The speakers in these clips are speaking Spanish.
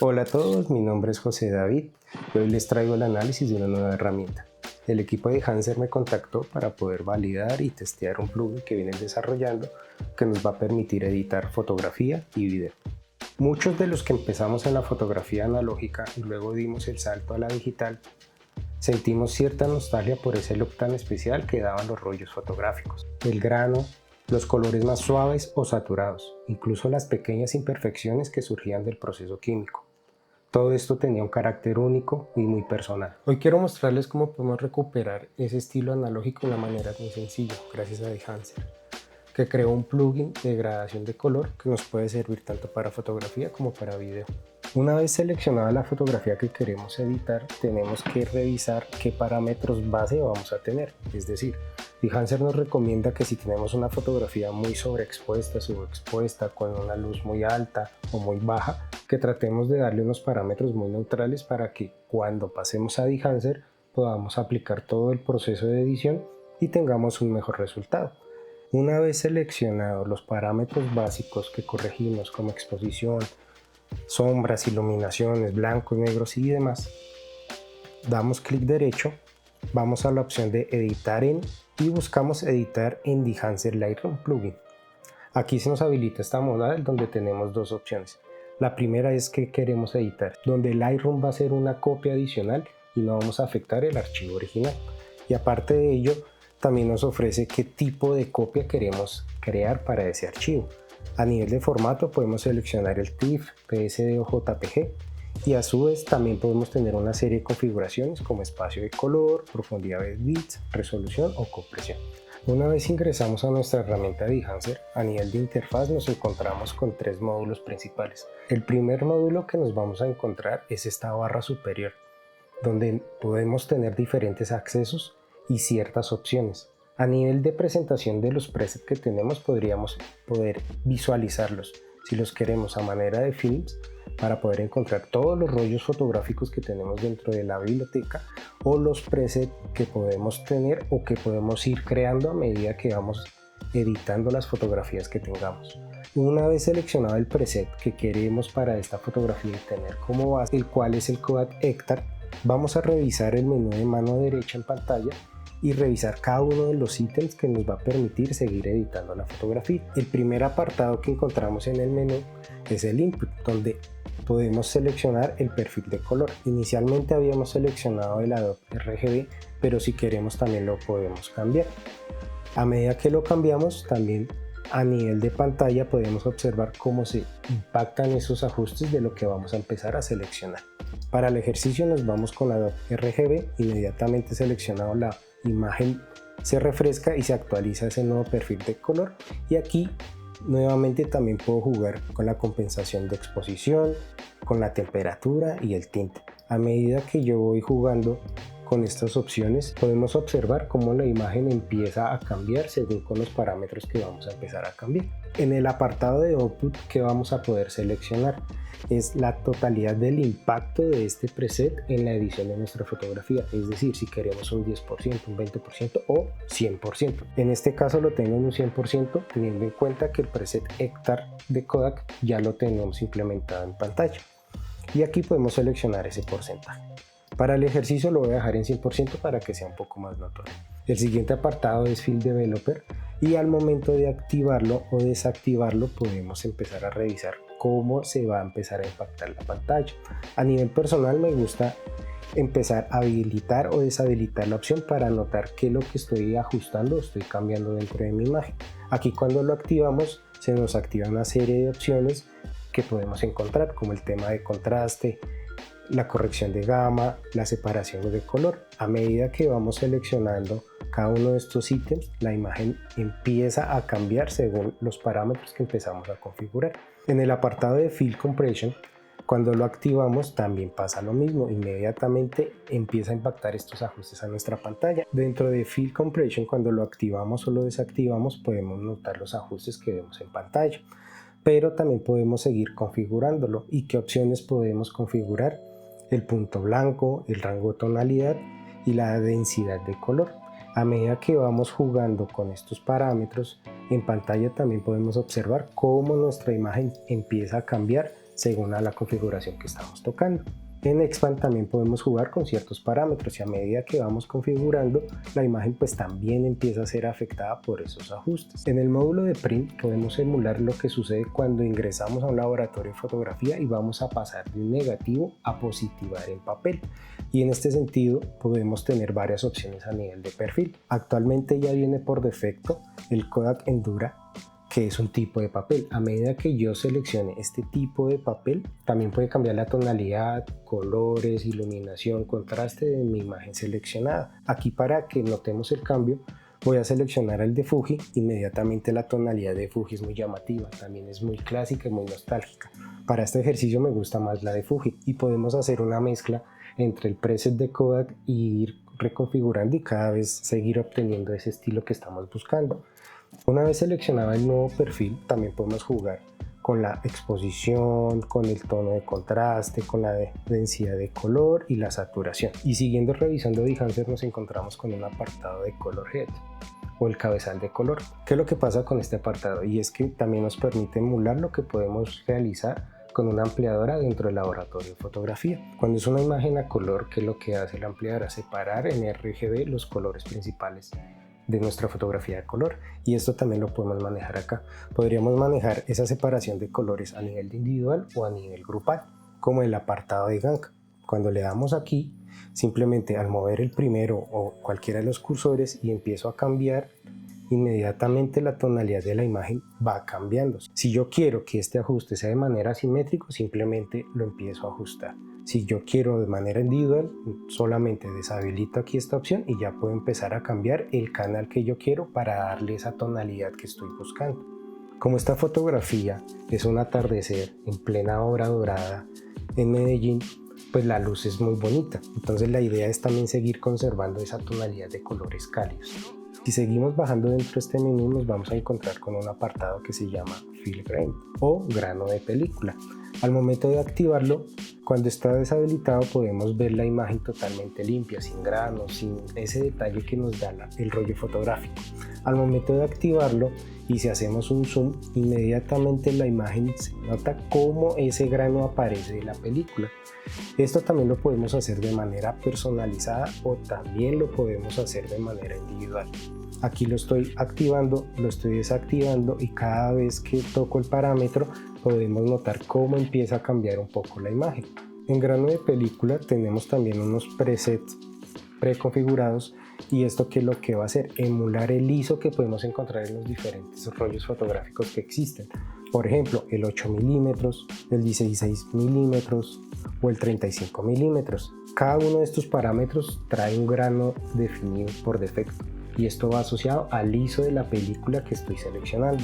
Hola a todos, mi nombre es José David y hoy les traigo el análisis de una nueva herramienta. El equipo de Hanser me contactó para poder validar y testear un plugin que vienen desarrollando que nos va a permitir editar fotografía y video. Muchos de los que empezamos en la fotografía analógica y luego dimos el salto a la digital, sentimos cierta nostalgia por ese look tan especial que daban los rollos fotográficos. El grano, los colores más suaves o saturados, incluso las pequeñas imperfecciones que surgían del proceso químico. Todo esto tenía un carácter único y muy personal. Hoy quiero mostrarles cómo podemos recuperar ese estilo analógico de una manera muy sencilla, gracias a Hanser, que creó un plugin de gradación de color que nos puede servir tanto para fotografía como para video. Una vez seleccionada la fotografía que queremos editar, tenemos que revisar qué parámetros base vamos a tener. Es decir, Hanser nos recomienda que si tenemos una fotografía muy sobreexpuesta, subexpuesta, con una luz muy alta o muy baja, que tratemos de darle unos parámetros muy neutrales para que cuando pasemos a Hanser podamos aplicar todo el proceso de edición y tengamos un mejor resultado. Una vez seleccionados los parámetros básicos que corregimos como exposición, sombras, iluminaciones, blancos, negros y demás, damos clic derecho, vamos a la opción de editar en y buscamos editar en Hanser Lightroom Plugin. Aquí se nos habilita esta modal donde tenemos dos opciones. La primera es que queremos editar, donde Lightroom va a ser una copia adicional y no vamos a afectar el archivo original. Y aparte de ello, también nos ofrece qué tipo de copia queremos crear para ese archivo. A nivel de formato podemos seleccionar el TIFF, PSD o JPG y a su vez también podemos tener una serie de configuraciones como espacio de color, profundidad de bits, resolución o compresión. Una vez ingresamos a nuestra herramienta de Hanser, a nivel de interfaz nos encontramos con tres módulos principales. El primer módulo que nos vamos a encontrar es esta barra superior, donde podemos tener diferentes accesos y ciertas opciones. A nivel de presentación de los presets que tenemos podríamos poder visualizarlos si los queremos a manera de films para poder encontrar todos los rollos fotográficos que tenemos dentro de la biblioteca o los presets que podemos tener o que podemos ir creando a medida que vamos editando las fotografías que tengamos. Una vez seleccionado el preset que queremos para esta fotografía y tener como base, el cual es el Kodak Ektar, vamos a revisar el menú de mano derecha en pantalla y revisar cada uno de los ítems que nos va a permitir seguir editando la fotografía. El primer apartado que encontramos en el menú es el Input, donde podemos seleccionar el perfil de color. Inicialmente habíamos seleccionado el Adobe RGB, pero si queremos también lo podemos cambiar. A medida que lo cambiamos, también a nivel de pantalla podemos observar cómo se impactan esos ajustes de lo que vamos a empezar a seleccionar. Para el ejercicio nos vamos con Adobe RGB, inmediatamente seleccionado la imagen se refresca y se actualiza ese nuevo perfil de color y aquí nuevamente también puedo jugar con la compensación de exposición, con la temperatura y el tinte. A medida que yo voy jugando con estas opciones podemos observar cómo la imagen empieza a cambiar según con los parámetros que vamos a empezar a cambiar. En el apartado de Output que vamos a poder seleccionar es la totalidad del impacto de este preset en la edición de nuestra fotografía, es decir, si queremos un 10%, un 20% o 100%. En este caso lo tengo en un 100%, teniendo en cuenta que el preset Ektar de Kodak ya lo tenemos implementado en pantalla. Y aquí podemos seleccionar ese porcentaje. Para el ejercicio lo voy a dejar en 100% para que sea un poco más notorio. El siguiente apartado es Field Developer y al momento de activarlo o desactivarlo podemos empezar a revisar cómo se va a empezar a impactar la pantalla. A nivel personal me gusta empezar a habilitar o deshabilitar la opción para notar qué es lo que estoy ajustando o estoy cambiando dentro de mi imagen. Aquí cuando lo activamos se nos activa una serie de opciones que podemos encontrar como el tema de contraste, la corrección de gama, la separación de color. A medida que vamos seleccionando cada uno de estos ítems, la imagen empieza a cambiar según los parámetros que empezamos a configurar. En el apartado de Field Compression, cuando lo activamos también pasa lo mismo, inmediatamente empieza a impactar estos ajustes a nuestra pantalla. Dentro de Field Compression, cuando lo activamos o lo desactivamos, podemos notar los ajustes que vemos en pantalla, pero también podemos seguir configurándolo. ¿Y qué opciones podemos configurar? El punto blanco, el rango de tonalidad y la densidad de color. A medida que vamos jugando con estos parámetros, en pantalla también podemos observar cómo nuestra imagen empieza a cambiar según a la configuración que estamos tocando. En Expand también podemos jugar con ciertos parámetros y a medida que vamos configurando, la imagen pues también empieza a ser afectada por esos ajustes. En el módulo de Print podemos emular lo que sucede cuando ingresamos a un laboratorio de fotografía y vamos a pasar de un negativo a positivar en papel. Y en este sentido podemos tener varias opciones a nivel de perfil. Actualmente ya viene por defecto el Kodak Endura, que es un tipo de papel. A medida que yo seleccione este tipo de papel, también puede cambiar la tonalidad, colores, iluminación, contraste de mi imagen seleccionada. Aquí, para que notemos el cambio, voy a seleccionar el de Fuji. Inmediatamente la tonalidad de Fuji es muy llamativa, también es muy clásica y muy nostálgica. Para este ejercicio me gusta más la de Fuji y podemos hacer una mezcla entre el preset de Kodak y ir reconfigurando y cada vez seguir obteniendo ese estilo que estamos buscando. Una vez seleccionado el nuevo perfil, también podemos jugar con la exposición, con el tono de contraste, con la densidad de color y la saturación. Y siguiendo revisando Behance nos encontramos con un apartado de Color Head o el cabezal de color. ¿Qué es lo que pasa con este apartado? Y es que también nos permite emular lo que podemos realizar con una ampliadora dentro del laboratorio de fotografía. Cuando es una imagen a color, ¿qué es lo que hace la ampliadora? Separar en RGB los colores principales de nuestra fotografía de color, y esto también lo podemos manejar acá. Podríamos manejar esa separación de colores a nivel de individual o a nivel grupal, como el apartado de Gantt. Cuando le damos aquí, simplemente al mover el primero o cualquiera de los cursores y empiezo a cambiar, inmediatamente la tonalidad de la imagen va cambiando. Si yo quiero que este ajuste sea de manera asimétrico, simplemente lo empiezo a ajustar. Si yo quiero de manera individual, solamente deshabilito aquí esta opción y ya puedo empezar a cambiar el canal que yo quiero para darle esa tonalidad que estoy buscando. Como esta fotografía es un atardecer en plena hora dorada en Medellín, pues la luz es muy bonita. Entonces la idea es también seguir conservando esa tonalidad de colores cálidos. Si seguimos bajando dentro de este menú, nos vamos a encontrar con un apartado que se llama Fill Grain o grano de película. Al momento de activarlo, cuando está deshabilitado, podemos ver la imagen totalmente limpia, sin granos, sin ese detalle que nos da el rollo fotográfico. Al momento de activarlo y si hacemos un zoom, inmediatamente la imagen se nota cómo ese grano aparece en la película. Esto también lo podemos hacer de manera personalizada o también lo podemos hacer de manera individual. Aquí lo estoy activando, lo estoy desactivando y cada vez que toco el parámetro podemos notar cómo empieza a cambiar un poco la imagen. En grano de película tenemos también unos presets preconfigurados y esto que lo que va a hacer, emular el ISO que podemos encontrar en los diferentes rollos fotográficos que existen. Por ejemplo, el 8 milímetros, el 16 milímetros o el 35 milímetros. Cada uno de estos parámetros trae un grano definido por defecto y esto va asociado al ISO de la película que estoy seleccionando.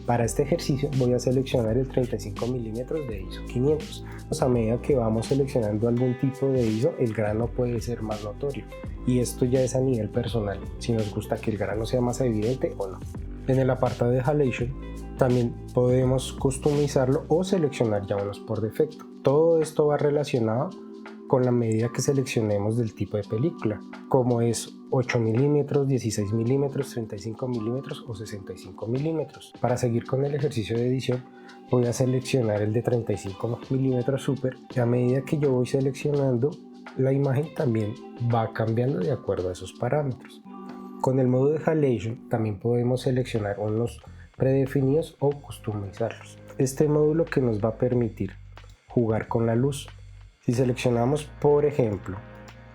Para este ejercicio voy a seleccionar el 35 milímetros de ISO 500. A medida que vamos seleccionando algún tipo de ISO, el grano puede ser más notorio y esto ya es a nivel personal, si nos gusta que el grano sea más evidente o no. En el apartado de Halation también podemos customizarlo o seleccionar ya unos por defecto. Todo esto va relacionado con la medida que seleccionemos del tipo de película, como es 8 milímetros, 16 milímetros, 35 milímetros o 65 milímetros. Para seguir con el ejercicio de edición, voy a seleccionar el de 35 milímetros super y a medida que yo voy seleccionando, la imagen también va cambiando de acuerdo a esos parámetros. Con el modo de Halation también podemos seleccionar unos predefinidos o customizarlos. Este módulo que nos va a permitir jugar con la luz. Si seleccionamos, por ejemplo,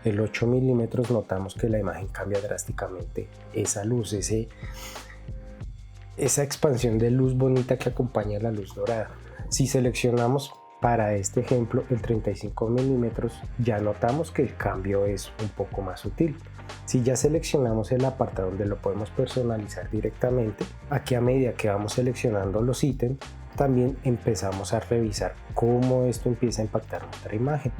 el 8 milímetros, notamos que la imagen cambia drásticamente. Esa luz, esa expansión de luz bonita que acompaña la luz dorada. Si seleccionamos para este ejemplo el 35 milímetros, ya notamos que el cambio es un poco más sutil. Si ya seleccionamos el apartado donde lo podemos personalizar directamente, aquí a medida que vamos seleccionando los ítems, también empezamos a revisar cómo esto empieza a impactar nuestra imagen.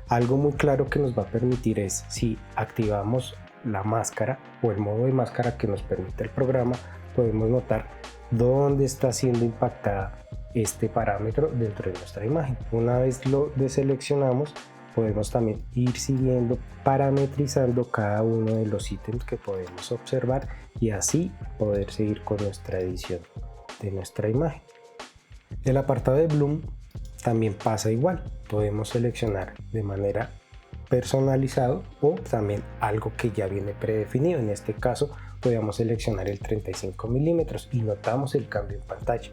Algo muy claro que nos va a permitir es, si activamos la máscara o el modo de máscara que nos permite el programa, podemos notar dónde está siendo impactada este parámetro dentro de nuestra imagen. Una vez lo deseleccionamos, podemos también ir siguiendo, parametrizando cada uno de los ítems que podemos observar y así poder seguir con nuestra edición de nuestra imagen. El apartado de Bloom también pasa igual. Podemos seleccionar de manera personalizado o también algo que ya viene predefinido. En este caso podemos seleccionar el 35 milímetros y notamos el cambio en pantalla,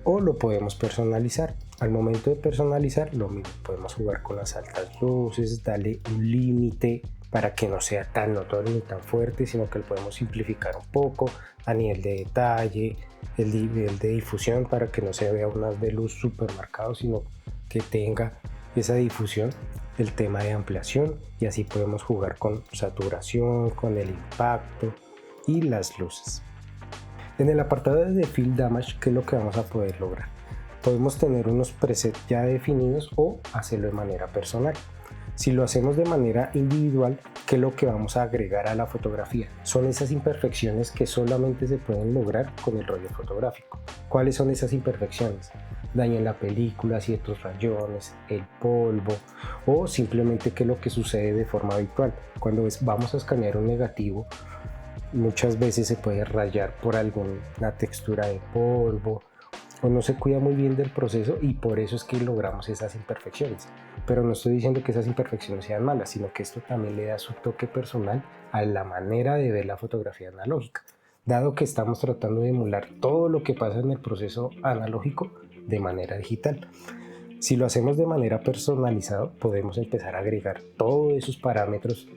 o lo podemos personalizar. Al momento de personalizar, lo mismo, podemos jugar con las altas luces, darle un límite para que no sea tan notorio ni tan fuerte, sino que lo podemos simplificar un poco a nivel de detalle, el nivel de difusión para que no se vea un haz de luz súper marcado, sino que tenga esa difusión, el tema de ampliación, y así podemos jugar con saturación, con el impacto y las luces. En el apartado de Field Damage, ¿qué es lo que vamos a poder lograr? Podemos tener unos presets ya definidos o hacerlo de manera personal. Si lo hacemos de manera individual, ¿qué es lo que vamos a agregar a la fotografía? Son esas imperfecciones que solamente se pueden lograr con el rollo fotográfico. ¿Cuáles son esas imperfecciones? Daño en la película, ciertos rayones, el polvo, o simplemente qué es lo que sucede de forma habitual. Cuando vamos a escanear un negativo, muchas veces se puede rayar por alguna textura de polvo o no se cuida muy bien del proceso, y por eso es que logramos esas imperfecciones. Pero no estoy diciendo que esas imperfecciones sean malas, sino que esto también le da su toque personal a la manera de ver la fotografía analógica, dado que estamos tratando de emular todo lo que pasa en el proceso analógico de manera digital. Si lo hacemos de manera personalizada, podemos empezar a agregar todos esos parámetros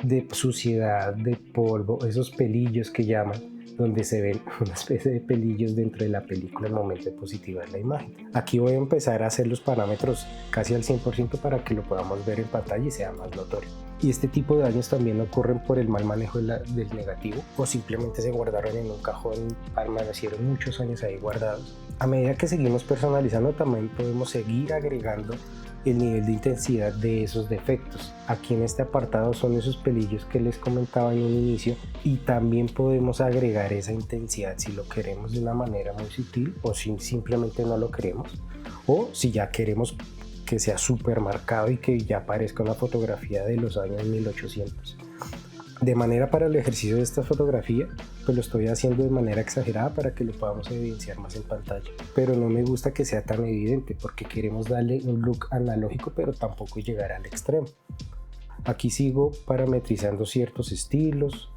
de suciedad, de polvo, esos pelillos que llaman, donde se ven una especie de pelillos dentro de la película al momento de positivar la imagen. Aquí voy a empezar a hacer los parámetros casi al 100% para que lo podamos ver en pantalla y sea más notorio. Y este tipo de daños también ocurren por el mal manejo del negativo, o simplemente se guardaron en un cajón, permanecieron muchos años ahí guardados. A medida que seguimos personalizando, también podemos seguir agregando el nivel de intensidad de esos defectos. Aquí en este apartado son esos pelillos que les comentaba en un inicio, y también podemos agregar esa intensidad si lo queremos de una manera muy sutil, o si simplemente no lo queremos, o si ya queremos que sea súper marcado y que ya parezca una fotografía de los años 1800. De manera, para el ejercicio de esta fotografía, pues lo estoy haciendo de manera exagerada para que lo podamos evidenciar más en pantalla, pero no me gusta que sea tan evidente porque queremos darle un look analógico pero tampoco llegar al extremo. Aquí sigo parametrizando ciertos estilos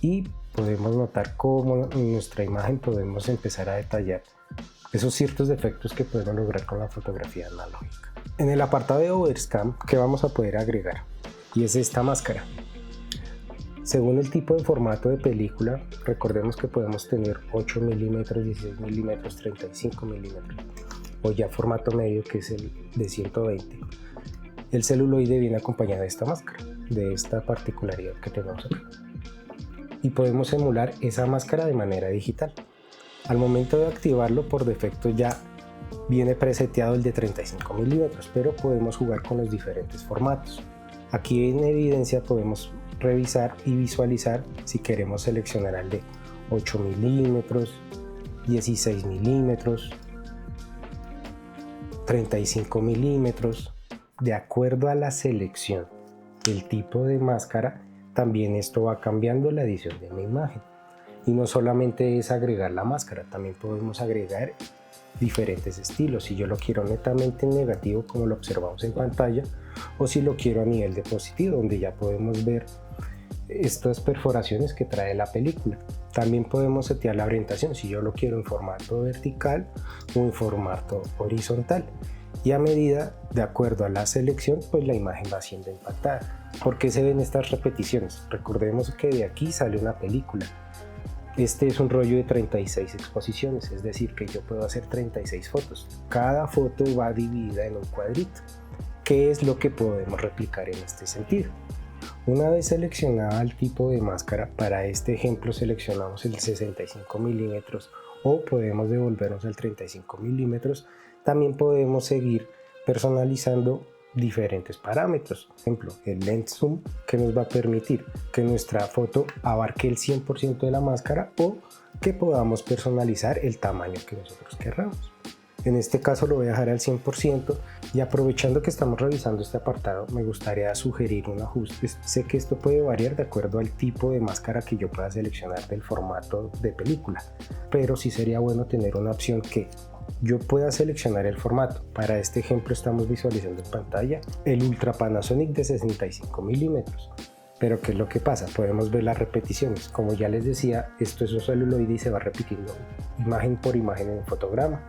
y podemos notar cómo en nuestra imagen podemos empezar a detallar esos ciertos defectos que podemos lograr con la fotografía analógica. En el apartado de Overscan, ¿qué vamos a poder agregar? Y es esta máscara. Según el tipo de formato de película, recordemos que podemos tener 8 milímetros, 16 milímetros, 35 milímetros, o ya formato medio, que es el de 120. El celuloide viene acompañado de esta máscara, de esta particularidad que tenemos acá. Y podemos emular esa máscara de manera digital. Al momento de activarlo, por defecto ya viene preseteado el de 35 milímetros, pero podemos jugar con los diferentes formatos. Aquí en evidencia podemos revisar y visualizar si queremos seleccionar el de 8 milímetros, 16 milímetros, 35 milímetros. De acuerdo a la selección del tipo de máscara, también esto va cambiando la edición de mi imagen. Y no solamente es agregar la máscara, también podemos agregar diferentes estilos. Si yo lo quiero netamente en negativo, como lo observamos en pantalla, o si lo quiero a nivel de positivo, donde ya podemos ver estas perforaciones que trae la película. También podemos setear la orientación, si yo lo quiero en formato vertical o en formato horizontal, y a medida, de acuerdo a la selección, pues la imagen va siendo impactada. ¿Por qué se ven estas repeticiones? Recordemos que de aquí sale una película. Este es un rollo de 36 exposiciones, es decir, que yo puedo hacer 36 fotos. Cada foto va dividida en un cuadrito. ¿Qué es lo que podemos replicar en este sentido? Una vez seleccionada el tipo de máscara, para este ejemplo seleccionamos el 65 milímetros o podemos devolvernos al 35 milímetros. También podemos seguir personalizando diferentes parámetros. Por ejemplo, el lens zoom, que nos va a permitir que nuestra foto abarque el 100% de la máscara, o que podamos personalizar el tamaño que nosotros querramos. En este caso lo voy a dejar al 100%, y aprovechando que estamos revisando este apartado, me gustaría sugerir un ajuste. Sé que esto puede variar de acuerdo al tipo de máscara que yo pueda seleccionar del formato de película, pero sí sería bueno tener una opción que yo pueda seleccionar el formato. Para este ejemplo estamos visualizando en pantalla el Ultra Panasonic de 65 milímetros. Pero ¿qué es lo que pasa? Podemos ver las repeticiones. Como ya les decía, esto es un celuloide y se va repitiendo imagen por imagen en el fotograma.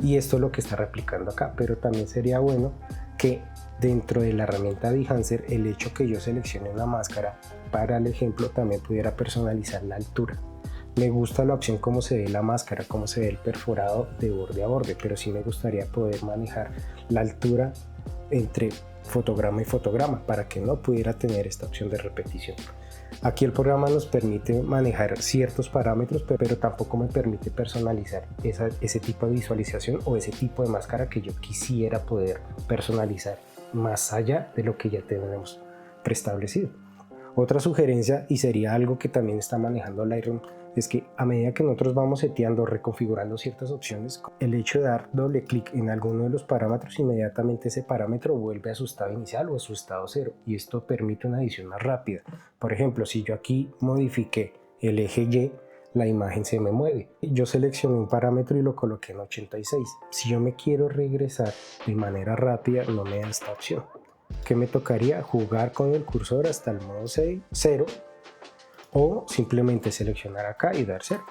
Y esto es lo que está replicando acá, pero también sería bueno que dentro de la herramienta de Behance, el hecho que yo seleccione una máscara para el ejemplo también pudiera personalizar la altura. Me gusta la opción cómo se ve la máscara, cómo se ve el perforado de borde a borde, pero sí me gustaría poder manejar la altura entre fotograma y fotograma para que no pudiera tener esta opción de repetición. Aquí el programa nos permite manejar ciertos parámetros, pero tampoco me permite personalizar ese tipo de visualización o ese tipo de máscara que yo quisiera poder personalizar más allá de lo que ya tenemos preestablecido. Otra sugerencia, y sería algo que también está manejando Lightroom, es que a medida que nosotros vamos seteando, reconfigurando ciertas opciones, el hecho de dar doble clic en alguno de los parámetros, inmediatamente ese parámetro vuelve a su estado inicial o a su estado cero, y esto permite una edición más rápida. Por ejemplo, si yo aquí modifiqué el eje Y, la imagen se me mueve. Yo seleccioné un parámetro y lo coloqué en 86. Si yo me quiero regresar de manera rápida, no me da esta opción. ¿Qué me tocaría? Jugar con el cursor hasta el modo 0 o simplemente seleccionar acá y dar 0.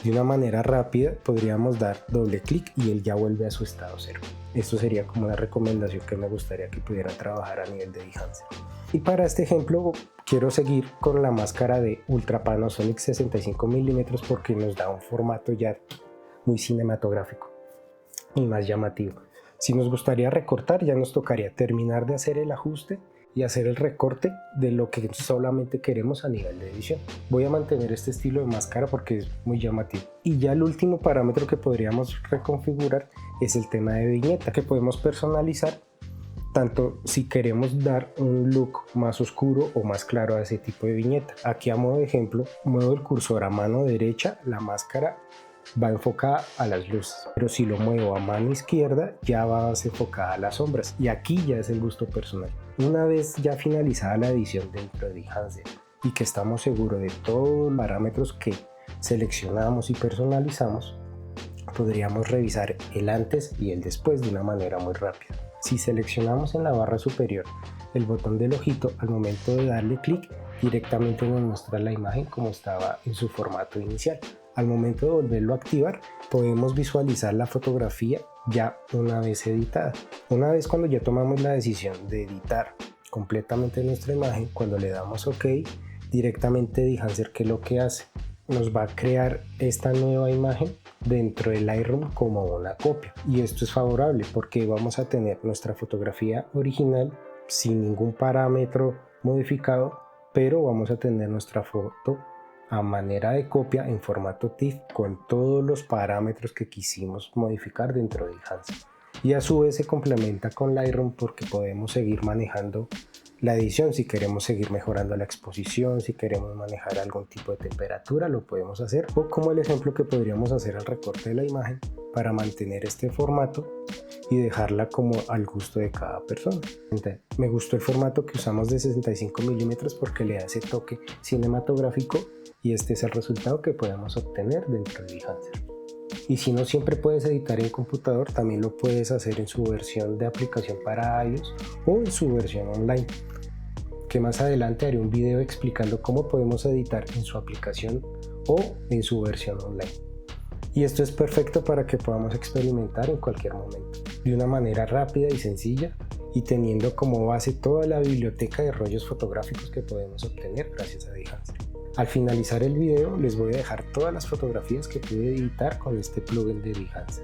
De una manera rápida podríamos dar doble clic y él ya vuelve a su estado 0. Esto sería como una recomendación que me gustaría que pudieran trabajar a nivel de Behance. Y para este ejemplo quiero seguir con la máscara de Ultra Panasonic 65 milímetros porque nos da un formato ya muy cinematográfico y más llamativo. Si nos gustaría recortar, ya nos tocaría terminar de hacer el ajuste y hacer el recorte de lo que solamente queremos a nivel de edición. Voy a mantener este estilo de máscara porque es muy llamativo. Y ya el último parámetro que podríamos reconfigurar es el tema de viñeta, que podemos personalizar tanto si queremos dar un look más oscuro o más claro a ese tipo de viñeta. Aquí a modo de ejemplo, muevo el cursor a mano derecha, la máscara va enfocada a las luces, pero si lo muevo a mano izquierda ya va más enfocada a las sombras, y aquí ya es el gusto personal. Una vez ya finalizada la edición dentro de Behance y que estamos seguros de todos los parámetros que seleccionamos y personalizamos, podríamos revisar el antes y el después de una manera muy rápida. Si seleccionamos en la barra superior el botón del ojito, al momento de darle clic directamente nos muestra la imagen como estaba en su formato inicial. Al momento de volverlo a activar, podemos visualizar la fotografía ya una vez editada. Una vez cuando ya tomamos la decisión de editar completamente nuestra imagen, cuando le damos OK, directamente Behance, ¿qué es lo que hace? Nos va a crear esta nueva imagen dentro de Lightroom como una copia. Y esto es favorable porque vamos a tener nuestra fotografía original sin ningún parámetro modificado, pero vamos a tener nuestra foto a manera de copia en formato TIFF con todos los parámetros que quisimos modificar dentro de Behance. Y a su vez se complementa con Lightroom porque podemos seguir manejando la edición. Si queremos seguir mejorando la exposición, si queremos manejar algún tipo de temperatura, lo podemos hacer, o como el ejemplo que podríamos hacer al recorte de la imagen para mantener este formato y dejarla como al gusto de cada persona. Me gustó el formato que usamos de 65 milímetros porque le da ese toque cinematográfico y este es el resultado que podemos obtener dentro de Behance. Y si no siempre puedes editar en computador, también lo puedes hacer en su versión de aplicación para iOS o en su versión online, que más adelante haré un video explicando cómo podemos editar en su aplicación o en su versión online. Y esto es perfecto para que podamos experimentar en cualquier momento, de una manera rápida y sencilla, y teniendo como base toda la biblioteca de rollos fotográficos que podemos obtener gracias a Behance. Al finalizar el video les voy a dejar todas las fotografías que pude editar con este plugin de Behance.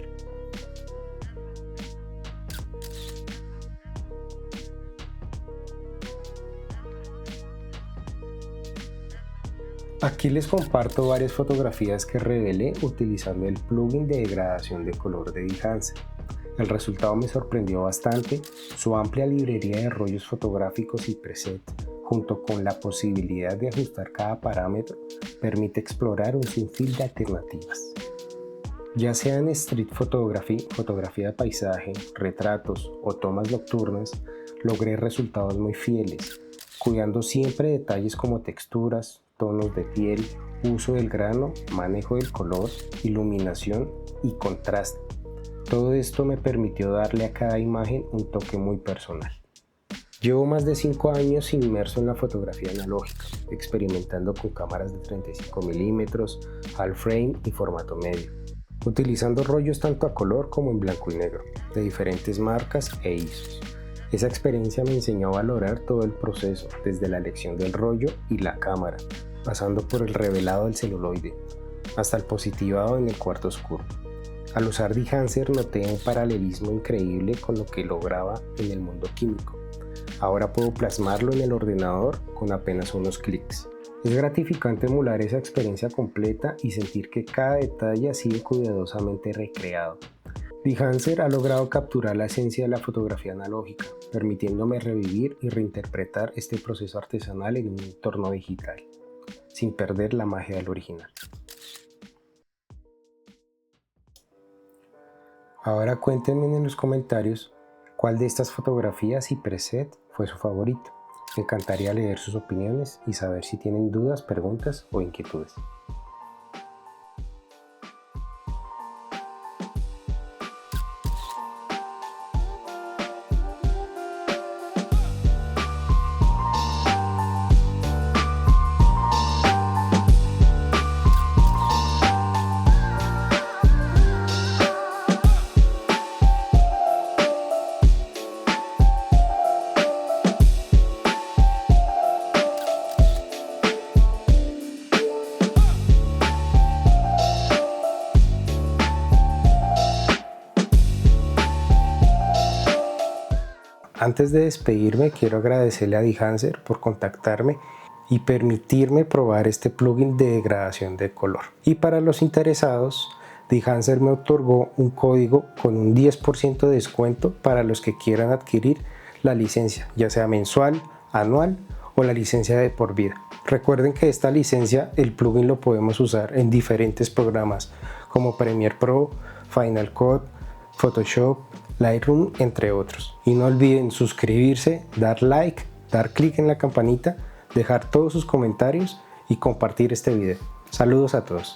Aquí les comparto varias fotografías que revelé utilizando el plugin de degradación de color de Behance. El resultado me sorprendió bastante, su amplia librería de rollos fotográficos y presets, junto con la posibilidad de ajustar cada parámetro, permite explorar un sinfín de alternativas. Ya sea en street photography, fotografía de paisaje, retratos o tomas nocturnas, logré resultados muy fieles, cuidando siempre detalles como texturas, tonos de piel uso del grano, manejo del color, iluminación y contraste. Todo esto me permitió darle a cada imagen un toque muy personal. Llevo más de 5 años inmerso en la fotografía analógica, experimentando con cámaras de 35 milímetros, half frame y formato medio, utilizando rollos tanto a color como en blanco y negro, de diferentes marcas e ISOs. Esa experiencia me enseñó a valorar todo el proceso, desde la elección del rollo y la cámara, pasando por el revelado del celuloide, hasta el positivado en el cuarto oscuro. Al usar Dehancer noté un paralelismo increíble con lo que lograba en el mundo químico. Ahora puedo plasmarlo en el ordenador con apenas unos clics. Es gratificante emular esa experiencia completa y sentir que cada detalle ha sido cuidadosamente recreado. Dehancer ha logrado capturar la esencia de la fotografía analógica, permitiéndome revivir y reinterpretar este proceso artesanal en un entorno digital, sin perder la magia del original. Ahora cuéntenme en los comentarios cuál de estas fotografías y preset fue su favorito. Me encantaría leer sus opiniones y saber si tienen dudas, preguntas o inquietudes. Antes de despedirme, quiero agradecerle a Dehancer por contactarme y permitirme probar este plugin de degradación de color. Y para los interesados, Dehancer me otorgó un código con un 10% de descuento para los que quieran adquirir la licencia, ya sea mensual, anual o la licencia de por vida. Recuerden que esta licencia, el plugin lo podemos usar en diferentes programas como Premiere Pro, Final Cut, Photoshop, Lightroom, entre otros. Y no olviden suscribirse, dar like, dar clic en la campanita, dejar todos sus comentarios y compartir este video. Saludos a todos.